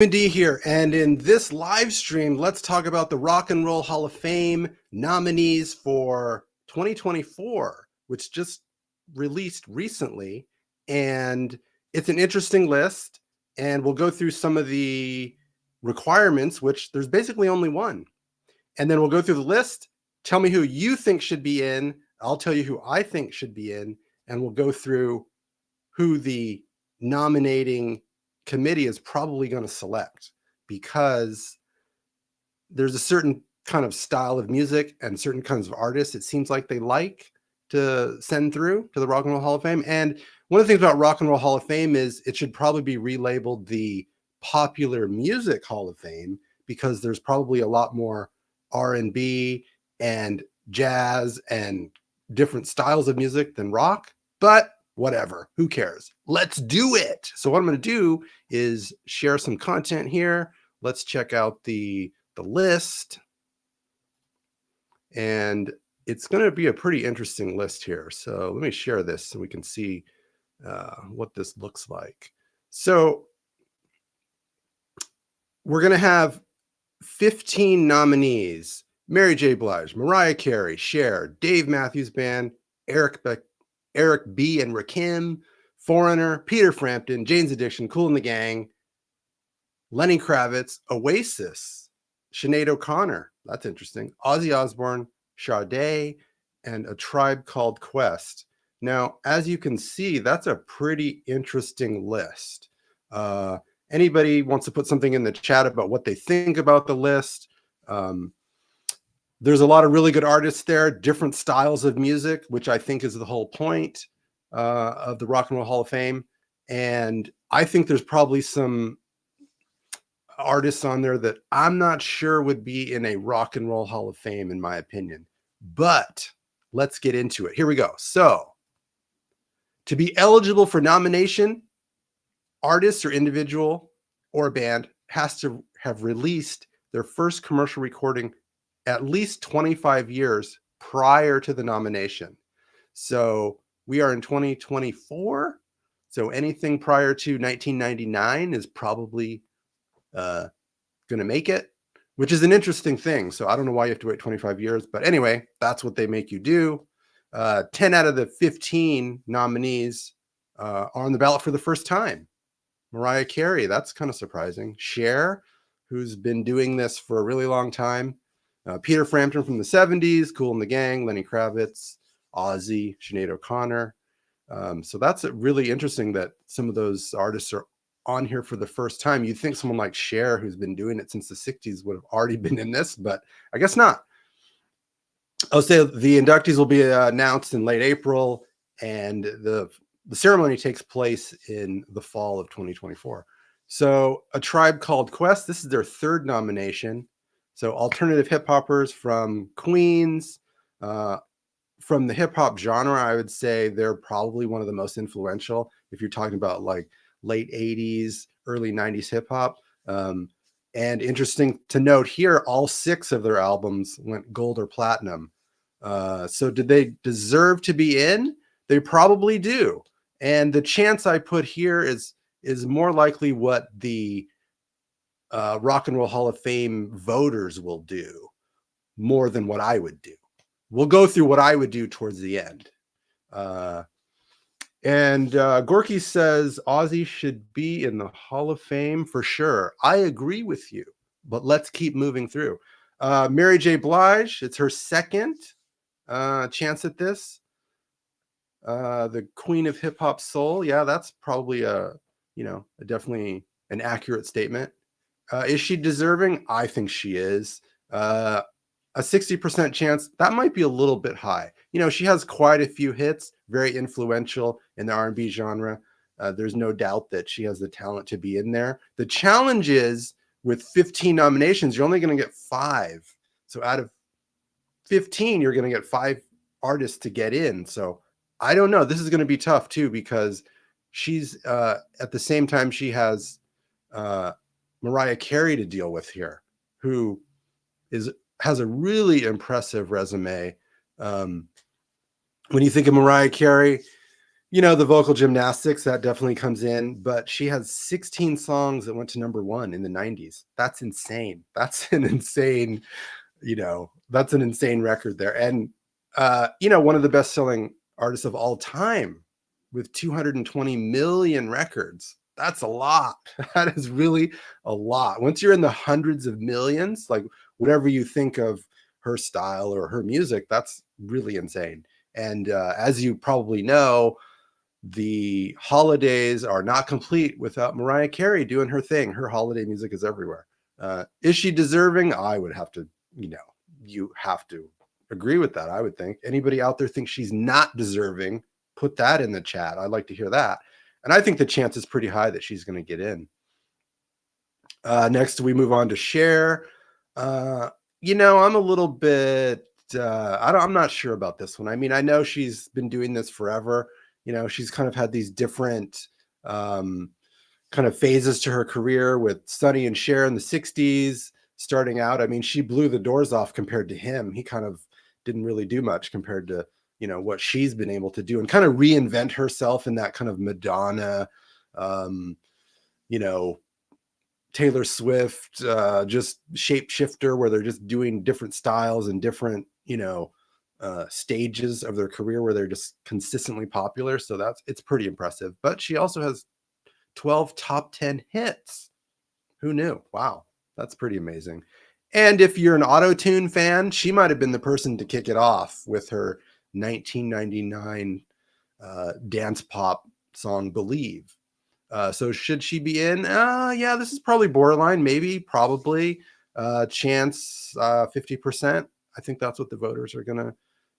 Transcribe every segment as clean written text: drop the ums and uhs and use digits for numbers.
D here, and in this live stream, let's talk about the Rock and Roll Hall of Fame nominees for 2024, which just released recently. And it's an interesting list, and we'll go through some of the requirements, which there's basically only one. And then we'll go through the list, tell me who you think should be in, I'll tell you who I think should be in, and we'll go through who the nominating committee is probably going to select, because there's a certain kind of style of music and certain kinds of artists it seems like they like to send through to the Rock and Roll Hall of Fame. And one of the things about Rock and Roll Hall of Fame is it should probably be relabeled the Popular Music Hall of Fame, because there's probably a lot more R&B and jazz and different styles of music than rock, but whatever, who cares? Let's do it. So what I'm going to do is share some content here. Let's check out the list. And it's going to be a pretty interesting list here. So let me share this so we can see what this looks like. So we're going to have 15 nominees: Mary J. Blige, Mariah Carey, Cher, Dave Matthews Band, Eric B. and Rakim, Foreigner, Peter Frampton, Jane's Addiction, Kool and the Gang, Lenny Kravitz, Oasis, Sinead O'Connor, that's interesting, Ozzy Osbourne, Sade, and A Tribe Called Quest. Now, as you can see, that's a pretty interesting list. Anybody wants to put something in the chat about what they think about the list? There's a lot of really good artists there, different styles of music, which I think is the whole point of the Rock and Roll Hall of Fame. And I think there's probably some artists on there that I'm not sure would be in a Rock and Roll Hall of Fame, in my opinion. But let's get into it. Here we go. So, to be eligible for nomination, artists or individual or a band has to have released their first commercial recording at least 25 years prior to the nomination. So we are in 2024. So anything prior to 1999 is probably going to make it, which is an interesting thing. So I don't know why you have to wait 25 years, but anyway, that's what they make you do. 10 out of the 15 nominees are on the ballot for the first time. Mariah Carey, that's kind of surprising. Cher, who's been doing this for a really long time. Peter Frampton from the 70s, Kool and the Gang, Lenny Kravitz, Ozzy, Sinead O'Connor. So that's really interesting that some of those artists are on here for the first time. You'd think someone like Cher, who's been doing it since the 60s, would have already been in this, but I guess not. I'll say the inductees will be announced in late April, and the ceremony takes place in the fall of 2024. So A Tribe Called Quest, this is their third nomination. So alternative hip hoppers from Queens. From the hip hop genre, I would say they're probably one of the most influential if you're talking about like late 80s, early 90s hip hop. And interesting to note here, all 6 of their albums went gold or platinum. So did they deserve to be in? They probably do. And the chance I put here is more likely what the Rock and Roll Hall of Fame voters will do, more than what I would do. We'll go through what I would do towards the end. Gorky says Ozzy should be in the Hall of Fame for sure. I agree with you, but let's keep moving through. Mary J. Blige, it's her second chance at this. The Queen of Hip Hop Soul, yeah, that's probably definitely an accurate statement. Is she deserving? I think she is. A 60% chance, that might be a little bit high. You know, she has quite a few hits, very influential in the R&B genre. There's no doubt that she has the talent to be in there. The challenge is with 15 nominations, you're only going to get 5. So out of 15, you're going to get 5 artists to get in. So I don't know. This is going to be tough too, because she's at the same time she has Mariah Carey to deal with here, who has a really impressive resume. When you think of Mariah Carey, You know, the vocal gymnastics, that definitely comes in, but she has 16 songs that went to number 1 in the 90s. That's insane. That's an insane, that's an insane record there. And, one of the best-selling artists of all time with 220 million records. That's a lot. That is really a lot. Once you're in the hundreds of millions, like whatever you think of her style or her music, that's really insane. And as you probably know, the holidays are not complete without Mariah Carey doing her thing. Her holiday music is everywhere. Is she deserving? I would have to, you have to agree with that. I would think anybody out there thinks she's not deserving, put that in the chat. I'd like to hear that. And I think the chance is pretty high that she's going to get in. Next, we move on to Cher. I'm a little bit, I'm not sure about this one. I mean, I know she's been doing this forever. She's kind of had these different kind of phases to her career with Sonny and Cher in the 60s starting out. I mean, she blew the doors off compared to him. He kind of didn't really do much compared to, what she's been able to do and kind of reinvent herself in that kind of Madonna, Taylor Swift, just shapeshifter where they're just doing different styles and different, stages of their career where they're just consistently popular. So it's pretty impressive. But she also has 12 top 10 hits. Who knew? Wow, that's pretty amazing. And if you're an auto-tune fan, she might have been the person to kick it off with her 1999 dance pop song Believe. So should she be in? Yeah, this is probably borderline, maybe, probably. Chance 50%. I think that's what the voters are going to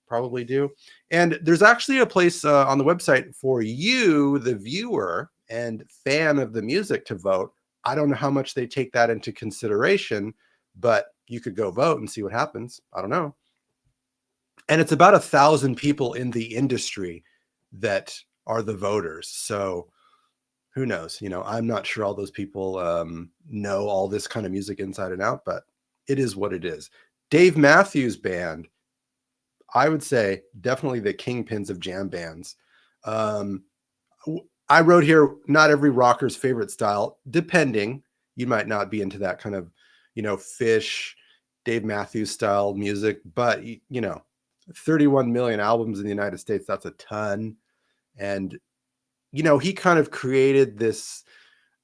probably do. And there's actually a place on the website for you, the viewer and fan of the music, to vote. I don't know how much they take that into consideration, but you could go vote and see what happens. I don't know. And it's about 1,000 people in the industry that are the voters. So who knows? I'm not sure all those people know all this kind of music inside and out, but it is what it is. Dave Matthews Band, I would say definitely the kingpins of jam bands. I wrote here, not every rocker's favorite style, depending. You might not be into that kind of, Fish, Dave Matthews style music, but 31 million albums in the United States, that's a ton. And he kind of created this,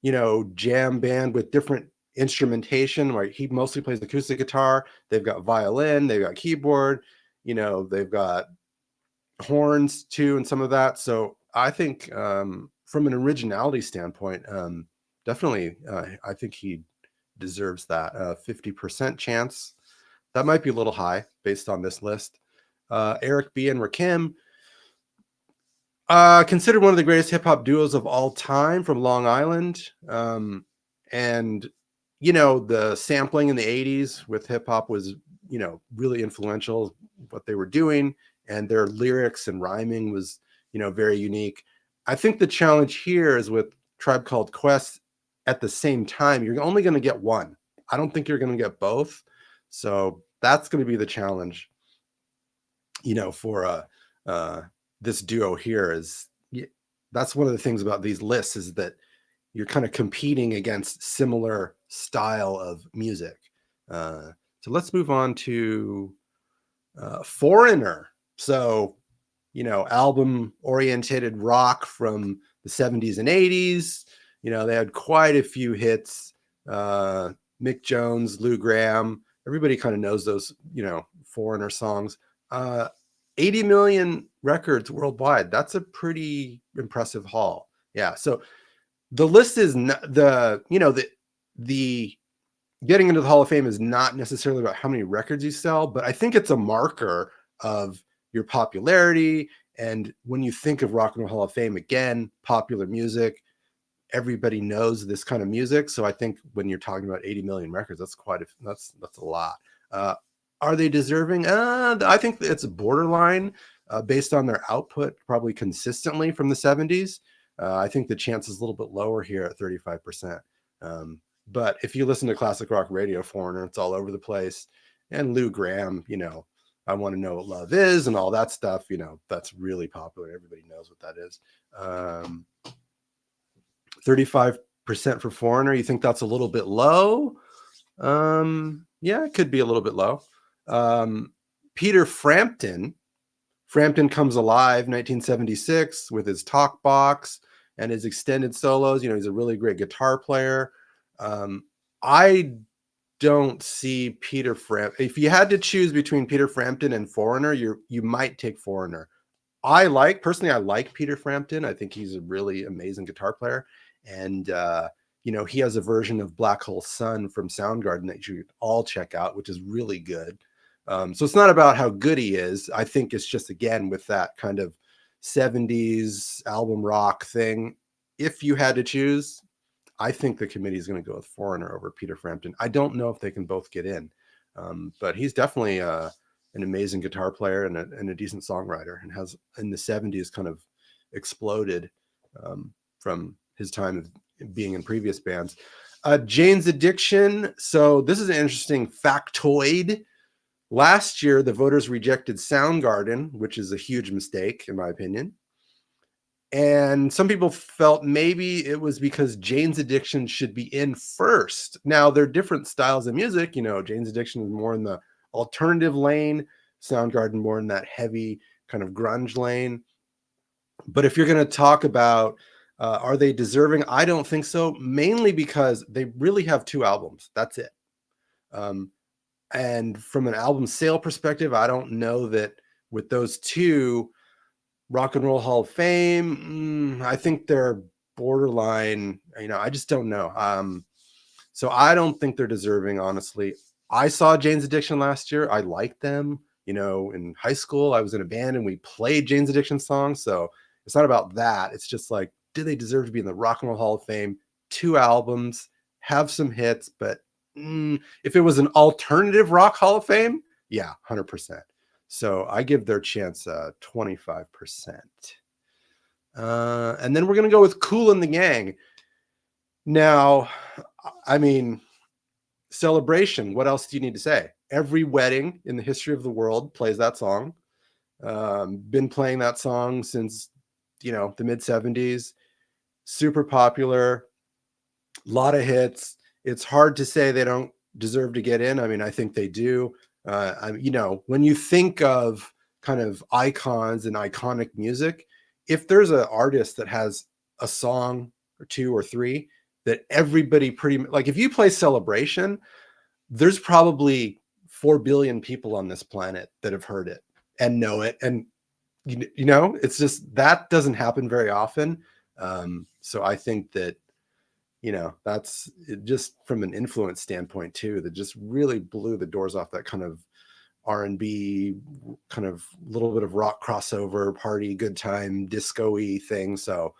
jam band with different instrumentation where he mostly plays acoustic guitar. They've got violin, they've got keyboard, they've got horns too, and some of that. So I think from an originality standpoint, definitely, I think he deserves that 50% chance. That might be a little high based on this list. Eric B. and Rakim, considered one of the greatest hip hop duos of all time from Long Island. And, the sampling in the 80s with hip hop was, really influential, what they were doing. And their lyrics and rhyming was, very unique. I think the challenge here is with Tribe Called Quest at the same time, you're only going to get one. I don't think you're going to get both. So that's going to be the challenge, for this duo here. Is that's one of the things about these lists, is that you're kind of competing against similar style of music. So let's move on to Foreigner. So, album oriented rock from the 70s and 80s. They had quite a few hits. Mick Jones, Lou Gramm, everybody kind of knows those, Foreigner songs. 80 million records worldwide. That's a pretty impressive haul. Yeah. So the list is the getting into the Hall of Fame is not necessarily about how many records you sell, but I think it's a marker of your popularity. And when you think of Rock and Roll Hall of Fame, again, popular music, everybody knows this kind of music. So I think when you're talking about 80 million records, that's that's a lot. Are they deserving? I think it's a borderline based on their output, probably consistently from the 70s. I think the chance is a little bit lower here at 35%. But if you listen to classic rock radio, Foreigner, it's all over the place. And Lou Gramm, I Want to Know What Love Is and all that stuff. That's really popular. Everybody knows what that is. 35% for Foreigner. You think that's a little bit low? Yeah, it could be a little bit low. Peter Frampton Comes Alive, 1976, with his talk box and his extended solos. He's a really great guitar player. I don't see Peter Frampton. If you had to choose between Peter Frampton and Foreigner, you might take Foreigner. Personally, I like Peter Frampton. I think he's a really amazing guitar player. And, he has a version of Black Hole Sun from Soundgarden that you should all check out, which is really good. So it's not about how good he is. I think it's just, again, with that kind of 70s album rock thing. If you had to choose, I think the committee is going to go with Foreigner over Peter Frampton. I don't know if they can both get in, but he's definitely an amazing guitar player and a decent songwriter, and has in the 70s kind of exploded from his time of being in previous bands. Jane's Addiction. So this is an interesting factoid. Last year, the voters rejected Soundgarden, which is a huge mistake, in my opinion. And some people felt maybe it was because Jane's Addiction should be in first. Now, they're different styles of music. Jane's Addiction is more in the alternative lane, Soundgarden more in that heavy kind of grunge lane. But if you're going to talk about are they deserving, I don't think so, mainly because they really have 2 albums. That's it. And from an album sale perspective, I don't know that with those 2, Rock and Roll Hall of Fame, I think they're borderline. I just don't know. So I don't think they're deserving, honestly. I saw Jane's Addiction last year. I liked them. In high school, I was in a band and we played Jane's Addiction songs. So it's not about that. It's just like, do they deserve to be in the Rock and Roll Hall of Fame? 2 albums, have some hits, but if it was an alternative rock Hall of Fame, yeah, 100%. So I give their chance 25%. And then we're going to go with Kool and the Gang. Now, I mean, Celebration. What else do you need to say? Every wedding in the history of the world plays that song. Been playing that song since, the mid 70s. Super popular. A lot of hits. It's hard to say they don't deserve to get in. I mean, I think they do. When you think of kind of icons and iconic music, if there's an artist that has a song or 2 or 3 that everybody pretty like, if you play Celebration, there's probably 4 billion people on this planet that have heard it and know it. And, it's just, that doesn't happen very often. So I think that, that's just from an influence standpoint too, that just really blew the doors off that kind of R&B, kind of little bit of rock crossover, party, good time, disco-y thing. So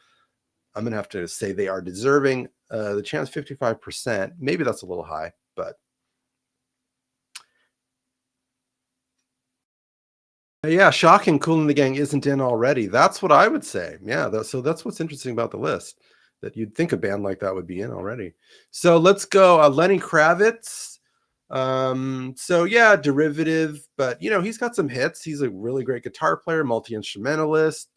I'm going to have to say they are deserving. The chance 55%, maybe that's a little high, but yeah, shocking. Kool and the Gang isn't in already. That's what I would say. Yeah, so that's what's interesting about the list, that you'd think a band like that would be in already. So let's go. Lenny Kravitz. So yeah, derivative, but he's got some hits. He's a really great guitar player, multi-instrumentalist.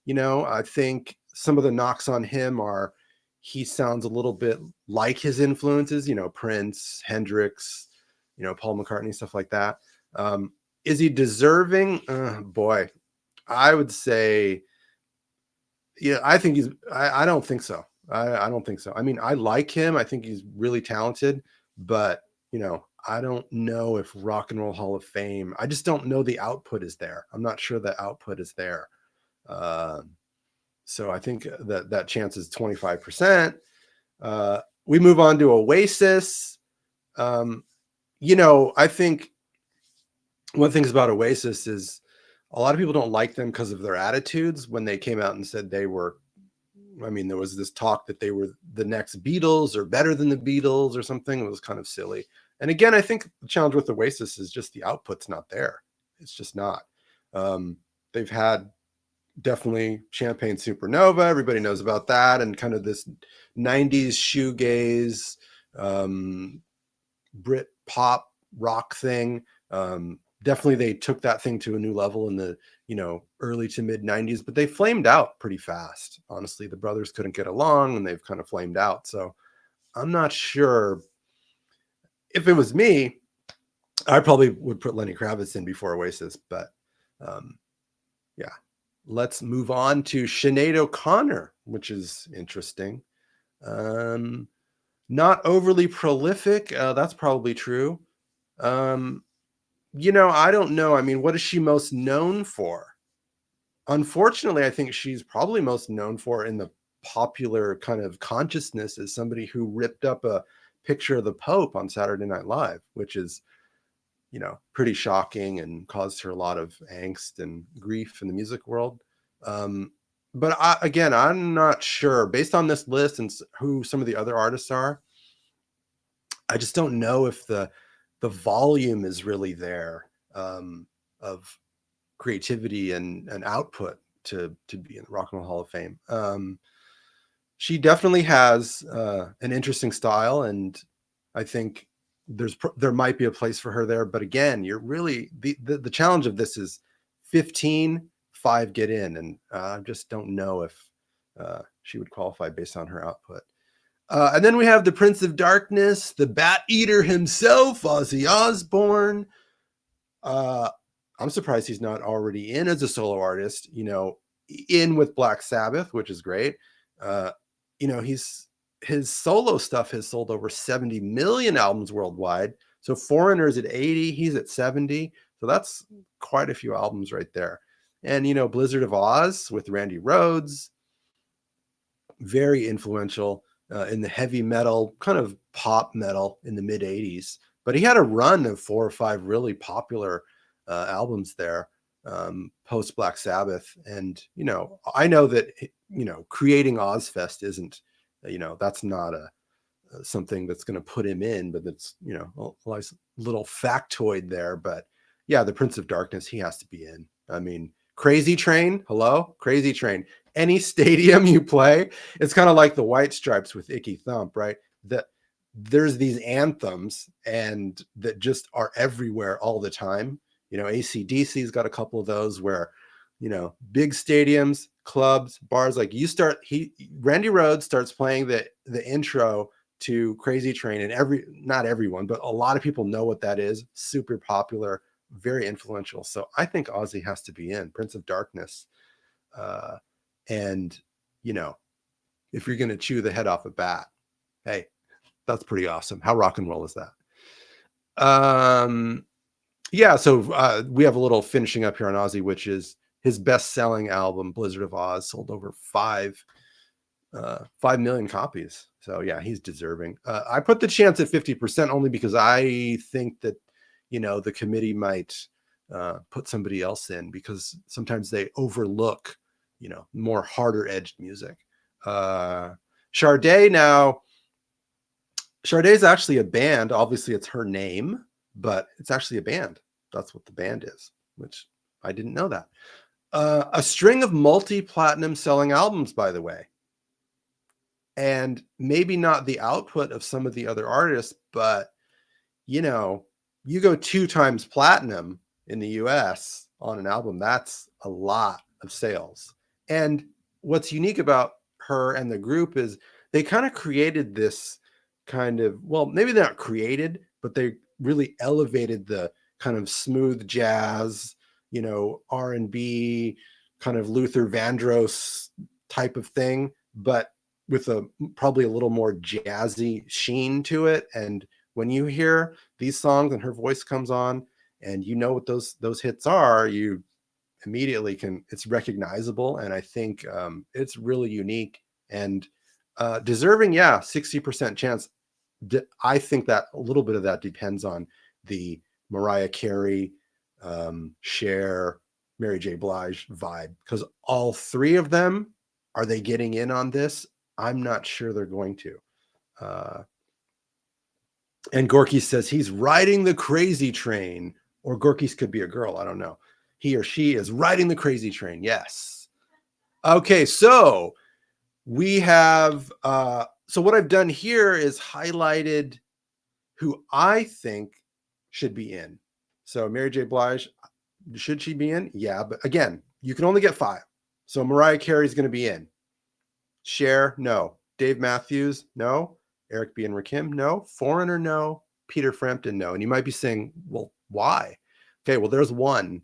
I think some of the knocks on him are he sounds a little bit like his influences, Prince, Hendrix, Paul McCartney, stuff like that. Is he deserving? Boy, I would say, I think I don't think so. I don't think so. I mean, I like him. I think he's really talented, but I don't know if Rock and Roll Hall of Fame, I just don't know the output is there. I'm not sure the output is there. So I think that chance is 25%. We move on to Oasis. I think one thing about Oasis is a lot of people don't like them because of their attitudes. When they came out and said there was this talk that they were the next Beatles or better than the Beatles or something. It was kind of silly. And again, I think the challenge with Oasis is just the output's not there. It's just not. They've had definitely Champagne Supernova. Everybody knows about that. And kind of this 90s shoegaze, Britpop rock thing. definitely they took that thing to a new level in the, early to mid 90s, but they flamed out pretty fast. Honestly, the brothers couldn't get along and they've kind of flamed out. So I'm not sure. If it was me, I probably would put Lenny Kravitz in before Oasis, but yeah. Let's move on to Sinead O'Connor, which is interesting. Not overly prolific. That's probably true. I don't know. I mean, what is she most known for? Unfortunately, I think she's probably most known for in the popular kind of consciousness as somebody who ripped up a picture of the Pope on Saturday Night Live, which is, pretty shocking and caused her a lot of angst and grief in the music world. But I'm not sure based on this list and who some of the other artists are. I just don't know if the volume is really there of creativity and output to be in the Rock and Roll Hall of Fame. She definitely has an interesting style, and I think there might be a place for her there. But again, you're really the challenge of this is 15, 5 get in, and I just don't know if she would qualify based on her output. And then we have the Prince of Darkness, the Bat Eater himself, Ozzy Osbourne. I'm surprised he's not already in as a solo artist, in with Black Sabbath, which is great. His solo stuff has sold over 70 million albums worldwide. So Foreigner's at 80, he's at 70. So that's quite a few albums right there. And, Blizzard of Oz with Randy Rhoads, very influential in the heavy metal, kind of pop metal in the mid 80s. But he had a run of 4 or 5 really popular albums there post Black Sabbath. And, I know that, creating Ozfest isn't, that's not something that's going to put him in, but that's, a nice little factoid there. But yeah, the Prince of Darkness, he has to be in. I mean, Crazy Train, hello? Crazy Train. Any stadium you play, it's kind of like the White Stripes with Icky Thump, right? There's these anthems and that just are everywhere all the time. AC/DC's got a couple of those where, big stadiums, clubs, bars, like Randy Rhoads starts playing the intro to Crazy Train, and not everyone, but a lot of people know what that is. Super popular, very influential. So I think Ozzy has to be in Prince of Darkness. And, if you're going to chew the head off a bat, hey, that's pretty awesome. How rock and roll is that? Yeah, so we have a little finishing up here on Ozzy, which is his best-selling album, Blizzard of Oz, sold over 5 million copies. So yeah, he's deserving. I put the chance at 50% only because I think that, the committee might put somebody else in because sometimes they overlook, more harder-edged music. Sade now. Sade's actually a band. Obviously, it's her name, but it's actually a band. That's what the band is, which I didn't know that. A string of multi-platinum selling albums, by the way. And maybe not the output of some of the other artists, but, you go 2 times platinum in the US on an album. That's a lot of sales. And what's unique about her and the group is they kind of created this kind of, well, maybe they're not created, but they really elevated the kind of smooth jazz, R&B, kind of Luther Vandross type of thing, but with probably a little more jazzy sheen to it. And when you hear these songs and her voice comes on and what those hits are, you immediately it's recognizable. And I think it's really unique and deserving. Yeah, 60% chance. I think that a little bit of that depends on the Mariah Carey, Cher, Mary J. Blige vibe, because all 3 of them, are they getting in on this? I'm not sure they're going to. And Gorky says he's riding the crazy train, or Gorky's could be a girl. I don't know. He or she is riding the crazy train. Yes. Okay. So we have, so what I've done here is highlighted who I think should be in. So Mary J. Blige, should she be in? Yeah, but again, you can only get 5. So Mariah Carey's going to be in. Cher, no. Dave Matthews, no. Eric B. and Rakim, no. Foreigner, no. Peter Frampton, no. And you might be saying, well, why? Okay, well, there's one.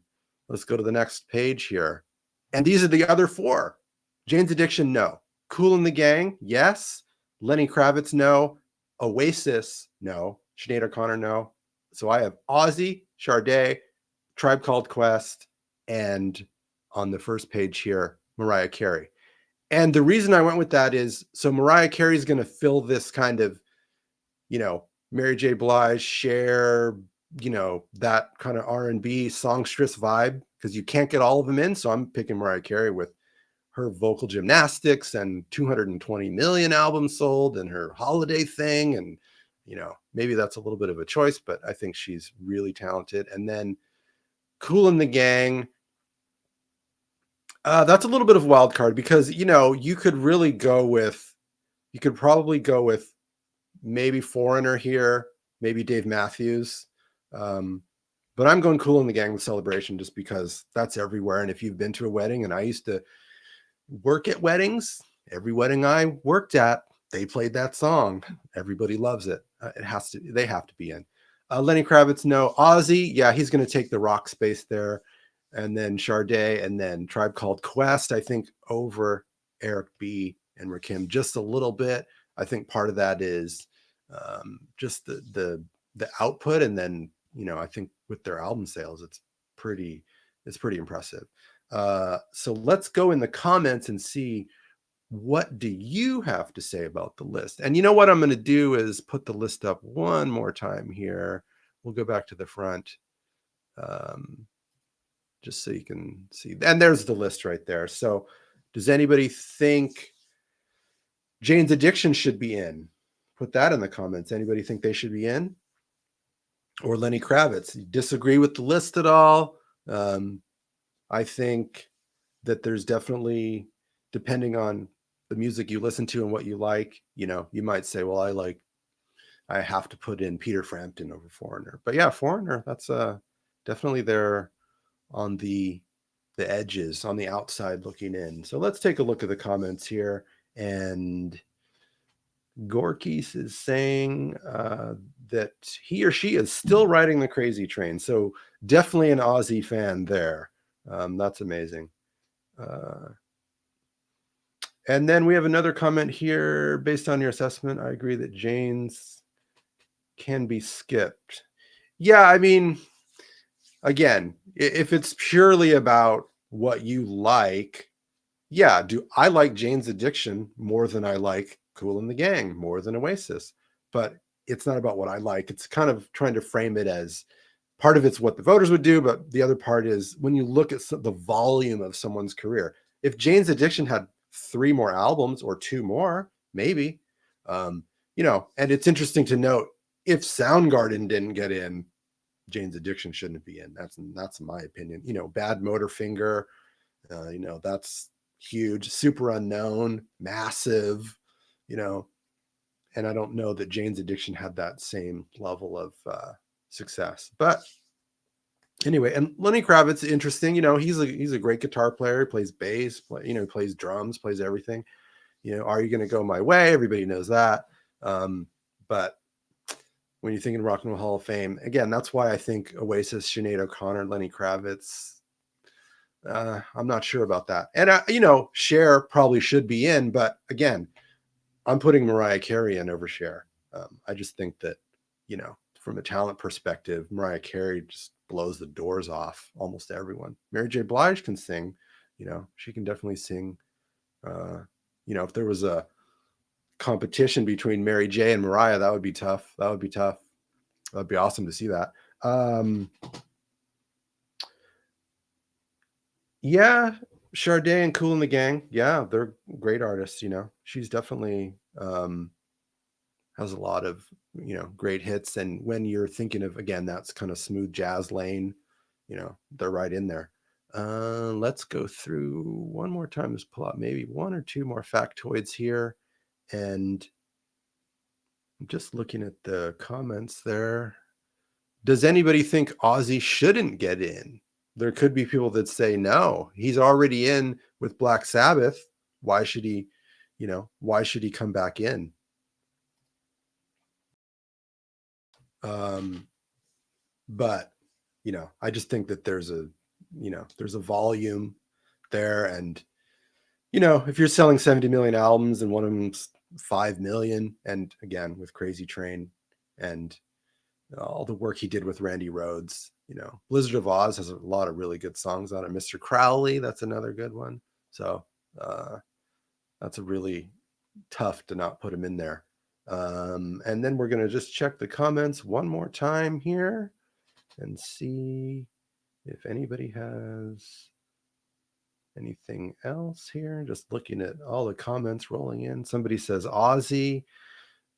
Let's go to the next page here. And these are the other 4. Jane's Addiction, no. Kool and the Gang, yes. Lenny Kravitz, no. Oasis, no. Sinead O'Connor, no. So I have Ozzy, Sade, Tribe Called Quest, and on the first page here, Mariah Carey. And the reason I went with that is, so Mariah Carey is going to fill this kind of, Mary J. Blige, Cher, that kind of R&B songstress vibe, because you can't get all of them in. So I'm picking Mariah Carey with her vocal gymnastics and 220 million albums sold and her holiday thing. And, maybe that's a little bit of a choice, but I think she's really talented. And then Kool and the Gang, that's a little bit of a wild card because, you could probably go with maybe Foreigner here, maybe Dave Matthews. But I'm going Kool and the Gang with Celebration just because that's everywhere. And if you've been to a wedding, and I used to work at weddings, every wedding I worked at, they played that song. Everybody loves it. They have to be in. Lenny Kravitz, no. Ozzy, yeah, he's going to take the rock space there. And then Sade, and then Tribe Called Quest, I think, over Eric B. and Rakim just a little bit. I think part of that is just the output, and then I think with their album sales, it's pretty impressive. So let's go in the comments and see, what do you have to say about the list? And you know what I'm going to do is put the list up one more time here. We'll go back to the front. Just so you can see. And there's the list right there. So does anybody think Jane's Addiction should be in? Put that in the comments. Anybody think they should be in? Or Lenny Kravitz? You disagree with the list at all? I think that there's definitely, depending on the music you listen to and what you like, you might say, well, I have to put in Peter Frampton over Foreigner. But yeah, Foreigner, that's definitely there on the edges, on the outside looking in. So let's take a look at the comments here. And Gorkis is saying that he or she is still riding the crazy train. So definitely an Ozzy fan there. That's amazing. And then we have another comment here. Based on your assessment, I agree that Jane's can be skipped. Yeah, I mean, again, if it's purely about what you like, yeah, do I like Jane's Addiction more than I like Kool and the Gang, more than Oasis? But it's not about what I like. It's kind of trying to frame it as, part of it's what the voters would do, but the other part is when you look at the volume of someone's career. If Jane's Addiction had 3 more albums or 2 more, maybe, and it's interesting to note, if Soundgarden didn't get in, Jane's Addiction shouldn't be in. That's my opinion. Bad Motorfinger, that's huge, Super Unknown, massive, and I don't know that Jane's Addiction had that same level of success. But anyway, and Lenny Kravitz, interesting. He's a great guitar player. He plays bass, plays drums, plays everything. Are You Gonna Go My Way? Everybody knows that. But when you're thinking Rock and Roll Hall of Fame, again, that's why I think Oasis, Sinead O'Connor, Lenny Kravitz, I'm not sure about that. And, Cher probably should be in, but again, I'm putting Mariah Carey in over Cher. I just think that, from a talent perspective, Mariah Carey just blows the doors off almost everyone. Mary J. Blige can sing, she can definitely sing. If there was a competition between Mary J. and Mariah, that would be tough. That'd be awesome to see that. Yeah, Sade and Kool and the Gang. Yeah, they're great artists. She's definitely has a lot of great hits. And when you're thinking of, again, that's kind of smooth jazz lane, they're right in there. Let's go through one more time. Let's pull out maybe 1 or 2 more factoids here. And I'm just looking at the comments there. Does anybody think Ozzy shouldn't get in? There could be people that say, no, he's already in with Black Sabbath. Why should he, why should he come back in? But, I just think that there's a volume there. And, if you're selling 70 million albums and one of them's 5 million, and again, with Crazy Train and all the work he did with Randy Rhoads, Blizzard of Oz has a lot of really good songs on it. Mr. Crowley, that's another good one. So that's a really tough to not put him in there. And then we're going to just check the comments one more time here and see if anybody has anything else here. Just looking at all the comments rolling in. Somebody says Ozzy.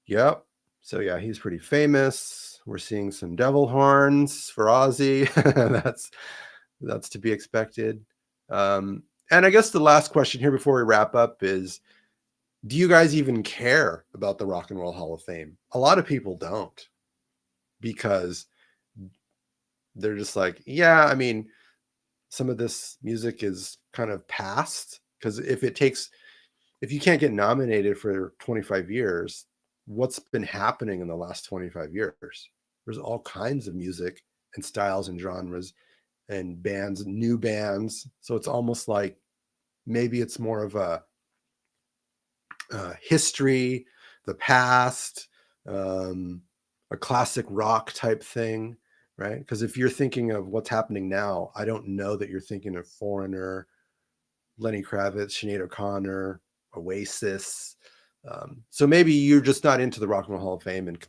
Yep. So yeah, he's pretty famous. We're seeing some devil horns for Ozzy. that's to be expected. And I guess the last question here before we wrap up is, do you guys even care about the Rock and Roll Hall of Fame? A lot of people don't, because they're just like, yeah, I mean, some of this music is kind of past, because if you can't get nominated for 25 years, what's been happening in the last 25 years? There's all kinds of music and styles and genres and bands, new bands. So it's almost like maybe it's more of a history, the past, a classic rock type thing, right? Because if you're thinking of what's happening now, I don't know that you're thinking of Foreigner, Lenny Kravitz, Sinead O'Connor, Oasis. So maybe you're just not into the Rock and Roll Hall of Fame and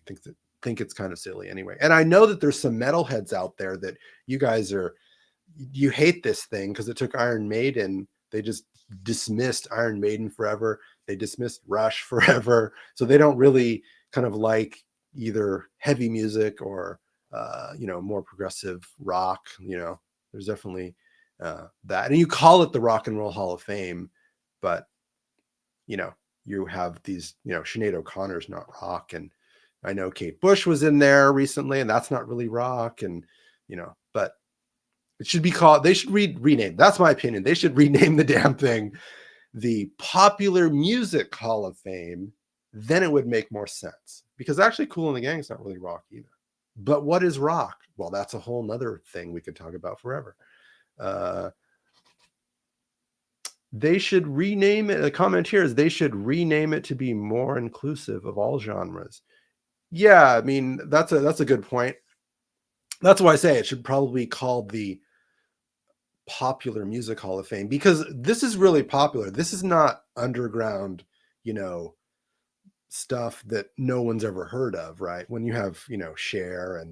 think it's kind of silly anyway. And I know that there's some metalheads out there that you guys you hate this thing because it took Iron Maiden. They just dismissed Iron Maiden forever. They dismissed Rush forever. So they don't really kind of like either heavy music or, more progressive rock. There's definitely that. And you call it the Rock and Roll Hall of Fame, but, you have these, Sinead O'Connor's not rock. And I know Kate Bush was in there recently, and that's not really rock. And, but it should be called, they should rename. That's my opinion. They should rename the damn thing the Popular Music Hall of Fame. Then it would make more sense, because actually Kool and the Gang is not really rock either. But what is rock? Well, that's a whole nother thing we could talk about forever. They should rename it. The comment here is they should rename it to be more inclusive of all genres. Yeah, I mean, that's a good point. That's why I say it should probably be called the Popular Music Hall of Fame, because this is really popular. This is not underground, stuff that no one's ever heard of, right? When you have, Cher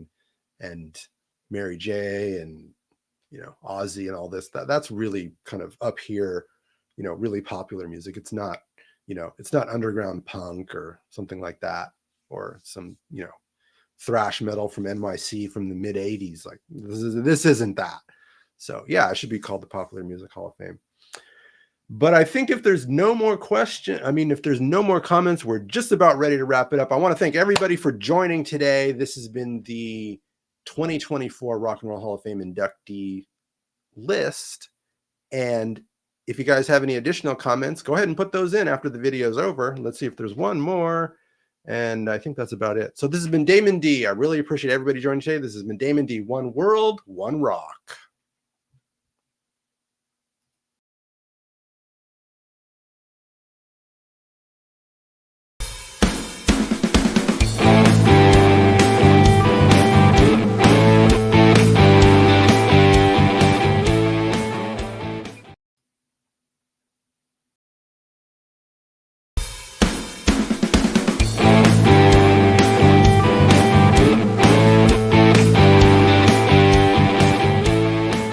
and Mary J and, Ozzy and all this, that's really kind of up here, really popular music. It's not, it's not underground punk or something like that, or some, thrash metal from NYC from the mid 80s. Like this isn't that. So yeah, it should be called the Popular Music Hall of Fame. But I think if there's no more if there's no more comments, we're just about ready to wrap it up. I want to thank everybody for joining today. This has been the 2024 Rock and Roll Hall of Fame inductee list. And if you guys have any additional comments, go ahead and put those in after the video is over. Let's see if there's one more. And I think that's about it. So this has been Damon D. I really appreciate everybody joining today. This has been Damon D. One World, One Rock.